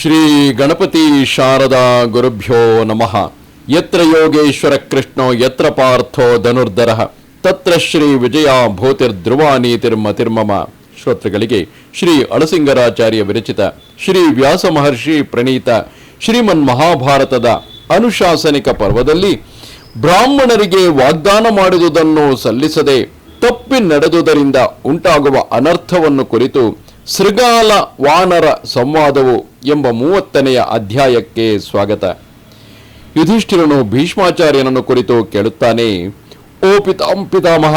ಶ್ರೀ ಗಣಪತಿ ಶಾರದಾ ಗುರುಭ್ಯೋ ನಮಃ. ಯತ್ರ ಯೋಗೇಶ್ವರ ಕೃಷ್ಣೋ ಯತ್ರ ಪಾರ್ಥೋ ಧನುರ್ಧರಃ ತತ್ರ ಶ್ರೀ ವಿಜಯ ಭೂತಿರ್ಧ್ರುವ ನೀತಿರ್ಮತಿರ್ಮಮ. ಶ್ರೋತೃಗಳಿಗೆ ಶ್ರೀ ಅಳಸಿಂಗರಾಚಾರ್ಯ ವಿರಚಿತ ಶ್ರೀ ವ್ಯಾಸ ಮಹರ್ಷಿ ಪ್ರಣೀತ ಶ್ರೀಮನ್ ಮಹಾಭಾರತದ ಅನುಶಾಸನಿಕ ಪರ್ವದಲ್ಲಿ ಬ್ರಾಹ್ಮಣರಿಗೆ ವಾಗ್ದಾನ ಮಾಡಿದುದನ್ನು ಸಲ್ಲಿಸದೆ ತಪ್ಪಿ ನಡೆದುದರಿಂದ ಉಂಟಾಗುವ ಅನರ್ಥವನ್ನು ಕುರಿತು ಶೃಗಾಲ ವಾನರ ಸಂವಾದವು ಎಂಬ 30ನೇ ಅಧ್ಯಾಯಕ್ಕೆ ಸ್ವಾಗತ. ಯುಧಿಷ್ಠಿರನು ಭೀಷ್ಮಾಚಾರ್ಯನನ್ನು ಕುರಿತು ಕೇಳುತ್ತಾನೆ, ಓ ಪಿತಾಮಹ,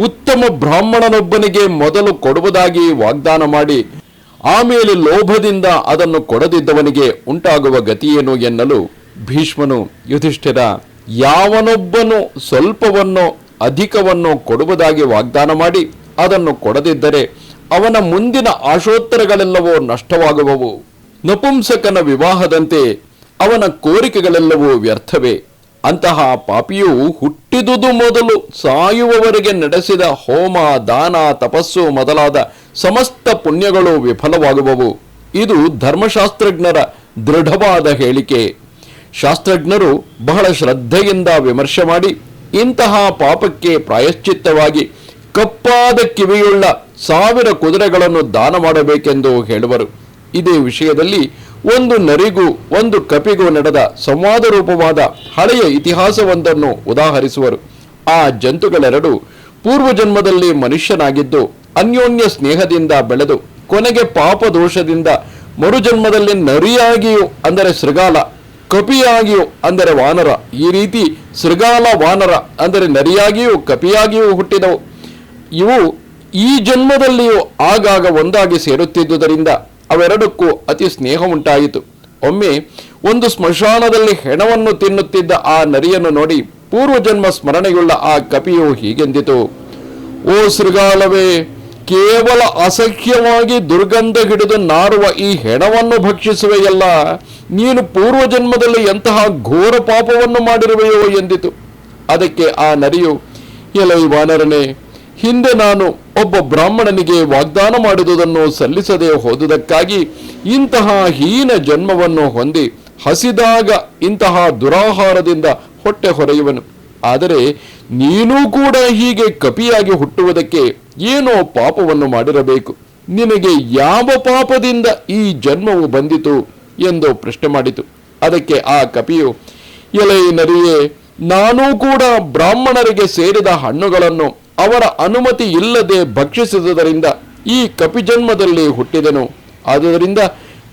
ಉತ್ತಮ ಬ್ರಾಹ್ಮಣನೊಬ್ಬನಿಗೆ ಮೊದಲು ಕೊಡುವುದಾಗಿ ವಾಗ್ದಾನ ಮಾಡಿ ಆಮೇಲೆ ಲೋಭದಿಂದ ಅದನ್ನು ಕೊಡದಿದ್ದವನಿಗೆ ಉಂಟಾಗುವ ಗತಿಯೇನು ಎನ್ನಲು ಭೀಷ್ಮನು, ಯುಧಿಷ್ಠಿರ, ಯಾವನೊಬ್ಬನು ಸ್ವಲ್ಪವನ್ನೋ ಅಧಿಕವನ್ನೋ ಕೊಡುವುದಾಗಿ ವಾಗ್ದಾನ ಮಾಡಿ ಅದನ್ನು ಕೊಡದಿದ್ದರೆ ಅವನ ಮುಂದಿನ ಆಶೋತ್ತರಗಳೆಲ್ಲವೂ ನಷ್ಟವಾಗುವವು. ನಪುಂಸಕನ ವಿವಾಹದಂತೆ ಅವನ ಕೋರಿಕೆಗಳೆಲ್ಲವೂ ವ್ಯರ್ಥವೇ. ಅಂತಹ ಪಾಪಿಯು ಹುಟ್ಟಿದುದು ಮೊದಲು ಸಾಯುವವರೆಗೆ ನಡೆಸಿದ ಹೋಮ, ದಾನ, ತಪಸ್ಸು ಮೊದಲಾದ ಸಮಸ್ತ ಪುಣ್ಯಗಳು ವಿಫಲವಾಗುವವು. ಇದು ಧರ್ಮಶಾಸ್ತ್ರಜ್ಞರ ದೃಢವಾದ ಹೇಳಿಕೆ. ಶಾಸ್ತ್ರಜ್ಞರು ಬಹಳ ಶ್ರದ್ಧೆಯಿಂದ ವಿಮರ್ಶೆ ಮಾಡಿ ಇಂತಹ ಪಾಪಕ್ಕೆ ಪ್ರಾಯಶ್ಚಿತ್ತವಾಗಿ ಕಪ್ಪಾದ ಕಿವಿಯುಳ್ಳ 1000 ಕುದುರೆಗಳನ್ನು ದಾನ ಮಾಡಬೇಕೆಂದು ಹೇಳುವರು. ಇದೇ ವಿಷಯದಲ್ಲಿ ಒಂದು ನರಿಗೂ ಒಂದು ಕಪಿಗೂ ನಡೆದ ಸಂವಾದ ರೂಪವಾದ ಹಳೆಯ ಇತಿಹಾಸವೊಂದನ್ನು ಉದಾಹರಿಸುವರು. ಆ ಜಂತುಗಳೆರಡು ಪೂರ್ವಜನ್ಮದಲ್ಲಿ ಮನುಷ್ಯನಾಗಿದ್ದು ಅನ್ಯೋನ್ಯ ಸ್ನೇಹದಿಂದ ಬೆಳೆದು ಕೊನೆಗೆ ಪಾಪದೋಷದಿಂದ ಮರುಜನ್ಮದಲ್ಲಿ ನರಿಯಾಗಿಯೂ ಅಂದರೆ ಶೃಗಾಲ, ಕಪಿಯಾಗಿಯೂ ಅಂದರೆ ವಾನರ, ಈ ರೀತಿ ಶೃಗಾಲ ವಾನರ ಅಂದರೆ ನರಿಯಾಗಿಯೂ ಕಪಿಯಾಗಿಯೂ ಹುಟ್ಟಿದವು. ಇವು ಈ ಜನ್ಮದಲ್ಲಿಯೂ ಆಗಾಗ ಒಂದಾಗಿ ಸೇರುತ್ತಿದ್ದುದರಿಂದ ಅವೆರಡಕ್ಕೂ ಅತಿ ಸ್ನೇಹ ಉಂಟಾಯಿತು. ಒಮ್ಮೆ ಒಂದು ಸ್ಮಶಾನದಲ್ಲಿ ಹೆಣವನ್ನು ತಿನ್ನುತ್ತಿದ್ದ ಆ ನರಿಯನ್ನು ನೋಡಿ ಪೂರ್ವಜನ್ಮ ಸ್ಮರಣೆಯುಳ್ಳ ಆ ಕಪಿಯು ಹೀಗೆಂದಿತು, ಓ ಶೃಗಾಲವೇ, ಕೇವಲ ಅಸಹ್ಯವಾಗಿ ದುರ್ಗಂಧ ಹಿಡಿದು ನಾರುವ ಈ ಹೆಣವನ್ನು ಭಕ್ಷಿಸುವೆಯಲ್ಲ, ನೀನು ಪೂರ್ವಜನ್ಮದಲ್ಲಿ ಎಂತಹ ಘೋರ ಪಾಪವನ್ನು ಮಾಡಿರುವೆಯೋ ಎಂದಿತು. ಅದಕ್ಕೆ ಆ ನರಿಯು, ಎಲೈ ವಾನರನೇ, ಹಿಂದೆ ನಾನು ಒಬ್ಬ ಬ್ರಾಹ್ಮಣನಿಗೆ ವಾಗ್ದಾನ ಮಾಡಿದುದನ್ನು ಸಲ್ಲಿಸದೆ ಹೋದುದಕ್ಕಾಗಿ ಇಂತಹ ಹೀನ ಜನ್ಮವನ್ನು ಹೊಂದಿ ಹಸಿದಾಗ ಇಂತಹ ದುರಾಹಾರದಿಂದ ಹೊಟ್ಟೆ ಹೊರೆಯುವನು. ಆದರೆ ನೀನೂ ಕೂಡ ಹೀಗೆ ಕಪಿಯಾಗಿ ಹುಟ್ಟುವುದಕ್ಕೆ ಏನೋ ಪಾಪವನ್ನು ಮಾಡಿರಬೇಕು. ನಿನಗೆ ಯಾವ ಪಾಪದಿಂದ ಈ ಜನ್ಮವು ಬಂದಿತು ಎಂದು ಪ್ರಶ್ನೆ ಮಾಡಿತು. ಅದಕ್ಕೆ ಆ ಕಪಿಯು, ಎಲೈ ನರಿಯೇ, ನಾನೂ ಕೂಡ ಬ್ರಾಹ್ಮಣರಿಗೆ ಸೇರಿದ ಹಣ್ಣುಗಳನ್ನು ಅವರ ಅನುಮತಿ ಇಲ್ಲದೆ ಭಕ್ಷಿಸಿದುದರಿಂದ ಈ ಕಪಿಜನ್ಮದಲ್ಲಿ ಹುಟ್ಟಿದೆನು. ಆದುದರಿಂದ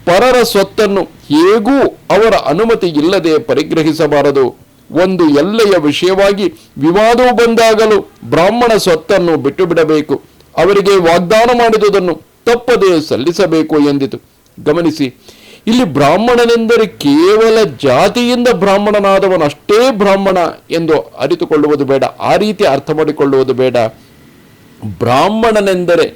ಪರರ ಸ್ವತ್ತನ್ನು ಹೇಗೂ ಅವರ ಅನುಮತಿ ಇಲ್ಲದೆ ಪರಿಗ್ರಹಿಸಬಾರದು. ಒಂದು ಎಲ್ಲೆಯ ವಿಷಯವಾಗಿ ವಿವಾದವು ಬಂದಾಗಲೂ ಬ್ರಾಹ್ಮಣ ಸ್ವತ್ತನ್ನು ಬಿಟ್ಟು ಬಿಡಬೇಕು. ಅವರಿಗೆ ವಾಗ್ದಾನ ಮಾಡಿದುದನ್ನು ತಪ್ಪದೆ ಸಲ್ಲಿಸಬೇಕು ಎಂದಿತು. ಗಮನಿಸಿ, ಇಲ್ಲಿ ಬ್ರಾಹ್ಮಣನೆಂದರೆ ಕೇವಲ ಜಾತಿಯಿಂದ ಬ್ರಾಹ್ಮಣನಾದವನಷ್ಟೇ ಬ್ರಾಹ್ಮಣ ಎಂದು ಅರಿತುಕೊಳ್ಳುವುದು ಬೇಡ, ಆ ರೀತಿ ಅರ್ಥ ಮಾಡಿಕೊಳ್ಳುವುದು ಬೇಡ. ಬ್ರಾಹ್ಮಣನೆಂದರೆ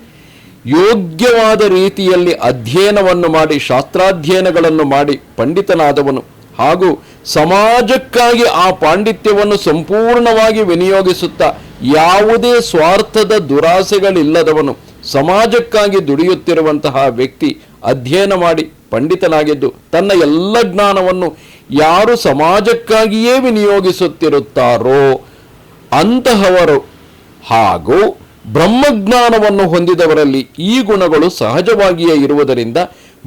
ಯೋಗ್ಯವಾದ ರೀತಿಯಲ್ಲಿ ಅಧ್ಯಯನವನ್ನು ಮಾಡಿ ಶಾಸ್ತ್ರಾಧ್ಯಯನಗಳನ್ನು ಮಾಡಿ ಪಂಡಿತನಾದವನು ಹಾಗೂ ಸಮಾಜಕ್ಕಾಗಿ ಆ ಪಾಂಡಿತ್ಯವನ್ನು ಸಂಪೂರ್ಣವಾಗಿ ವಿನಿಯೋಗಿಸುತ್ತಾ ಯಾವುದೇ ಸ್ವಾರ್ಥದ ದುರಾಸೆಗಳಿಲ್ಲದವನು, ಸಮಾಜಕ್ಕಾಗಿ ದುಡಿಯುತ್ತಿರುವಂತಹ ವ್ಯಕ್ತಿ. ಅಧ್ಯಯನ ಮಾಡಿ ಪಂಡಿತನಾಗಿದ್ದು ತನ್ನ ಎಲ್ಲ ಜ್ಞಾನವನ್ನು ಯಾರು ಸಮಾಜಕ್ಕಾಗಿಯೇ ವಿನಿಯೋಗಿಸುತ್ತಿರುತ್ತಾರೋ ಅಂತಹವರು ಹಾಗೂ ಬ್ರಹ್ಮಜ್ಞಾನವನ್ನು ಹೊಂದಿದವರಲ್ಲಿ ಈ ಗುಣಗಳು ಸಹಜವಾಗಿಯೇ ಇರುವುದರಿಂದ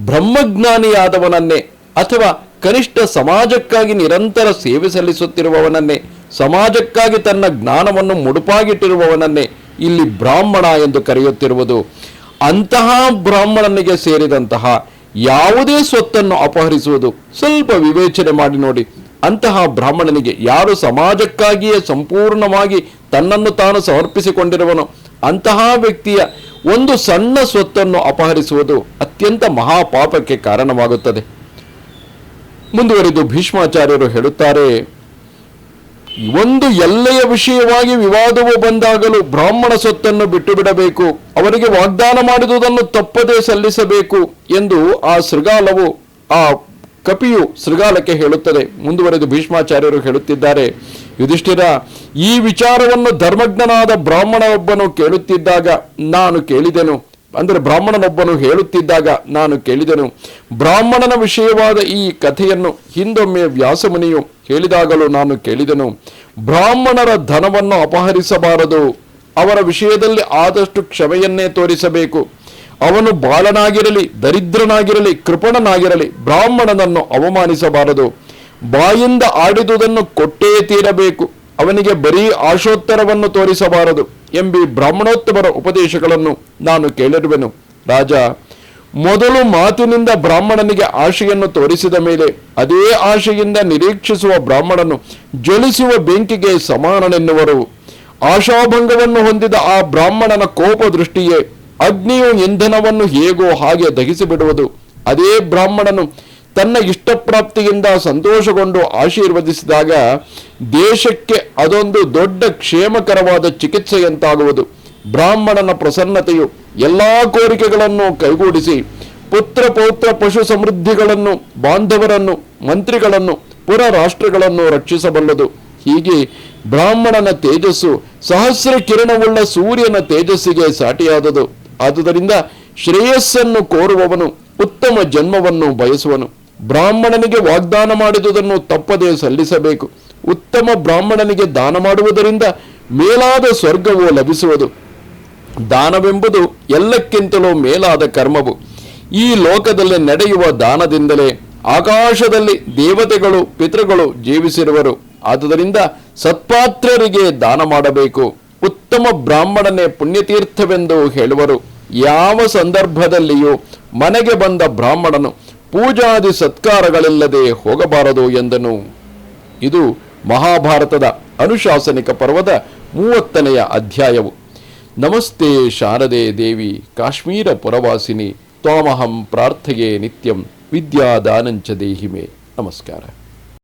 ಬ್ರಹ್ಮಜ್ಞಾನಿಯಾದವನನ್ನೇ ಅಥವಾ ಕನಿಷ್ಠ ಸಮಾಜಕ್ಕಾಗಿ ನಿರಂತರ ಸೇವೆ ಸಲ್ಲಿಸುತ್ತಿರುವವನನ್ನೇ, ಸಮಾಜಕ್ಕಾಗಿ ತನ್ನ ಜ್ಞಾನವನ್ನು ಮುಡುಪಾಗಿಟ್ಟಿರುವವನನ್ನೇ ಇಲ್ಲಿ ಬ್ರಾಹ್ಮಣ ಎಂದು ಕರೆಯುತ್ತಿರುವುದು. ಅಂತಹ ಬ್ರಾಹ್ಮಣನಿಗೆ ಸೇರಿದಂತಹ ಯಾವುದೇ ಸ್ವತ್ತನ್ನು ಅಪಹರಿಸುವುದು ಸ್ವಲ್ಪ ವಿವೇಚನೆ ಮಾಡಿ ನೋಡಿ. ಅಂತಹ ಬ್ರಾಹ್ಮಣನಿಗೆ ಯಾರು ಸಮಾಜಕ್ಕಾಗಿಯೇ ಸಂಪೂರ್ಣವಾಗಿ ತನ್ನನ್ನು ತಾನು ಸಮರ್ಪಿಸಿಕೊಂಡಿರುವನೋ ಅಂತಹ ವ್ಯಕ್ತಿಯ ಒಂದು ಸಣ್ಣ ಸ್ವತ್ತನ್ನು ಅಪಹರಿಸುವುದು ಅತ್ಯಂತ ಮಹಾಪಾಪಕ್ಕೆ ಕಾರಣವಾಗುತ್ತದೆ. ಮುಂದುವರಿದು ಭೀಷ್ಮಾಚಾರ್ಯರು ಹೇಳುತ್ತಾರೆ, ಒಂದು ಎಲ್ಲೆಯ ವಿಷಯವಾಗಿ ವಿವಾದವು ಬಂದಾಗಲೂ ಬ್ರಾಹ್ಮಣ ಸ್ವತ್ತನ್ನು ಬಿಟ್ಟು ಬಿಡಬೇಕು, ಅವರಿಗೆ ವಾಗ್ದಾನ ಮಾಡಿದುದನ್ನು ತಪ್ಪದೇ ಸಲ್ಲಿಸಬೇಕು ಎಂದು ಆ ಶೃಗಾಲವು, ಆ ಕಪಿಯು ಶೃಗಾಲಕ್ಕೆ ಹೇಳುತ್ತದೆ. ಮುಂದುವರೆದು ಭೀಷ್ಮಾಚಾರ್ಯರು ಹೇಳುತ್ತಿದ್ದಾರೆ, ಯುಧಿಷ್ಠಿರ, ಈ ವಿಚಾರವನ್ನು ಧರ್ಮಜ್ಞನಾದ ಬ್ರಾಹ್ಮಣನೊಬ್ಬನು ಕೇಳುತ್ತಿದ್ದಾಗ ನಾನು ಕೇಳಿದೆನು. ಅಂದರೆ ಬ್ರಾಹ್ಮಣನೊಬ್ಬನು ಹೇಳುತ್ತಿದ್ದಾಗ ನಾನು ಕೇಳಿದೆನು. ಬ್ರಾಹ್ಮಣನ ವಿಷಯವಾದ ಈ ಕಥೆಯನ್ನು ಹಿಂದೊಮ್ಮೆ ವ್ಯಾಸಮುನಿಯು ಹೇಳಿದಾಗಲೂ ನಾನು ಕೇಳಿದೆನು. ಬ್ರಾಹ್ಮಣರ ಧನವನ್ನು ಅಪಹರಿಸಬಾರದು, ಅವರ ವಿಷಯದಲ್ಲಿ ಆದಷ್ಟು ಕ್ಷಮೆಯನ್ನೇ ತೋರಿಸಬೇಕು. ಅವನು ಬಾಲನಾಗಿರಲಿ, ದರಿದ್ರನಾಗಿರಲಿ, ಕೃಪಣನಾಗಿರಲಿ, ಬ್ರಾಹ್ಮಣನನ್ನು ಅವಮಾನಿಸಬಾರದು. ಬಾಯಿಂದ ಆಡಿದುದನ್ನು ಕೊಟ್ಟೇ ತೀರಬೇಕು. ಅವನಿಗೆ ಬರೀ ಆಶೋತ್ತರವನ್ನು ತೋರಿಸಬಾರದು ಎಂಬಿ ಬ್ರಾಹ್ಮಣೋತ್ತಮರ ಉಪದೇಶಗಳನ್ನು ನಾನು ಕೇಳಿರುವೆನು. ರಾಜ, ಮೊದಲು ಮಾತಿನಿಂದ ಬ್ರಾಹ್ಮಣನಿಗೆ ಆಶೆಯನ್ನು ತೋರಿಸಿದ ಮೇಲೆ ಅದೇ ಆಶೆಯಿಂದ ನಿರೀಕ್ಷಿಸುವ ಬ್ರಾಹ್ಮಣನು ಜ್ವಲಿಸುವ ಬೆಂಕಿಗೆ ಸಮಾನನೆನ್ನುವರು. ಆಶಾಭಂಗವನ್ನು ಹೊಂದಿದ ಆ ಬ್ರಾಹ್ಮಣನ ಕೋಪ ದೃಷ್ಟಿಯೇ ಅಗ್ನಿಯು ಇಂಧನವನ್ನು ಹೇಗೋ ಹಾಗೆ ದಹಿಸಿಬಿಡುವುದು. ಅದೇ ಬ್ರಾಹ್ಮಣನು ತನ್ನ ಇಷ್ಟಪ್ರಾಪ್ತಿಯಿಂದ ಸಂತೋಷಗೊಂಡು ಆಶೀರ್ವದಿಸಿದಾಗ ದೇಶಕ್ಕೆ ಅದೊಂದು ದೊಡ್ಡ ಕ್ಷೇಮಕರವಾದ ಚಿಕಿತ್ಸೆಯಂತಾಗುವುದು. ಬ್ರಾಹ್ಮಣನ ಪ್ರಸನ್ನತೆಯು ಎಲ್ಲ ಕೋರಿಕೆಗಳನ್ನು ಕೈಗೂಡಿಸಿ ಪುತ್ರ ಪೌತ್ರ ಪಶು ಸಮೃದ್ಧಿಗಳನ್ನು, ಬಾಂಧವರನ್ನು, ಮಂತ್ರಿಗಳನ್ನು, ಪುರ ರಾಷ್ಟ್ರಗಳನ್ನು ರಕ್ಷಿಸಬಲ್ಲದು. ಹೀಗೆ ಬ್ರಾಹ್ಮಣನ ತೇಜಸ್ಸು ಸಹಸ್ರ ಕಿರಣವುಳ್ಳ ಸೂರ್ಯನ ತೇಜಸ್ಸಿಗೆ ಸಾಟಿಯಾದದು. ಆದುದರಿಂದ ಶ್ರೇಯಸ್ಸನ್ನು ಕೋರುವವನು ಉತ್ತಮ ಜನ್ಮವನ್ನು ಬಯಸುವನು. ಬ್ರಾಹ್ಮಣನಿಗೆ ವಾಗ್ದಾನ ಮಾಡಿದುದನ್ನು ತಪ್ಪದೇ ಸಲ್ಲಿಸಬೇಕು. ಉತ್ತಮ ಬ್ರಾಹ್ಮಣನಿಗೆ ದಾನ ಮಾಡುವುದರಿಂದ ಮೇಲಾದ ಸ್ವರ್ಗವು ಲಭಿಸುವುದು. ದಾನವೆಂಬುದು ಎಲ್ಲಕ್ಕಿಂತಲೂ ಮೇಲಾದ ಕರ್ಮವು. ಈ ಲೋಕದಲ್ಲಿ ನಡೆಯುವ ದಾನದಿಂದಲೇ ಆಕಾಶದಲ್ಲಿ ದೇವತೆಗಳು, ಪಿತೃಗಳು ಜೀವಿಸಿರುವರು. ಆದುದರಿಂದ ಸತ್ಪಾತ್ರರಿಗೆ ದಾನ ಮಾಡಬೇಕು. ಉತ್ತಮ ಬ್ರಾಹ್ಮಣನೇ ಪುಣ್ಯತೀರ್ಥವೆಂದು ಹೇಳುವರು. ಯಾವ ಸಂದರ್ಭದಲ್ಲಿಯೂ ಮನೆಗೆ ಬಂದ ಬ್ರಾಹ್ಮಣನು ಪೂಜಾದಿ ಸತ್ಕಾರಗಳಿಲ್ಲದೆ ಹೋಗಬಾರದು ಎಂದನು. ಇದು ಮಹಾಭಾರತದ ಅನುಶಾಸನಿಕ ಪರ್ವದ 30ನೆಯ ಅಧ್ಯಾಯವು. ನಮಸ್ತೆ ಶಾರದೆ ದೇವಿ ಕಾಶ್ಮೀರ ಪುರವಾಸಿನಿ ತ್ವಾಮಹಂ ಪ್ರಾರ್ಥಯೇ ನಿತ್ಯಂ ವಿದ್ಯಾದಾನಂಚ ದೇಹಿಮೆ. ನಮಸ್ಕಾರ.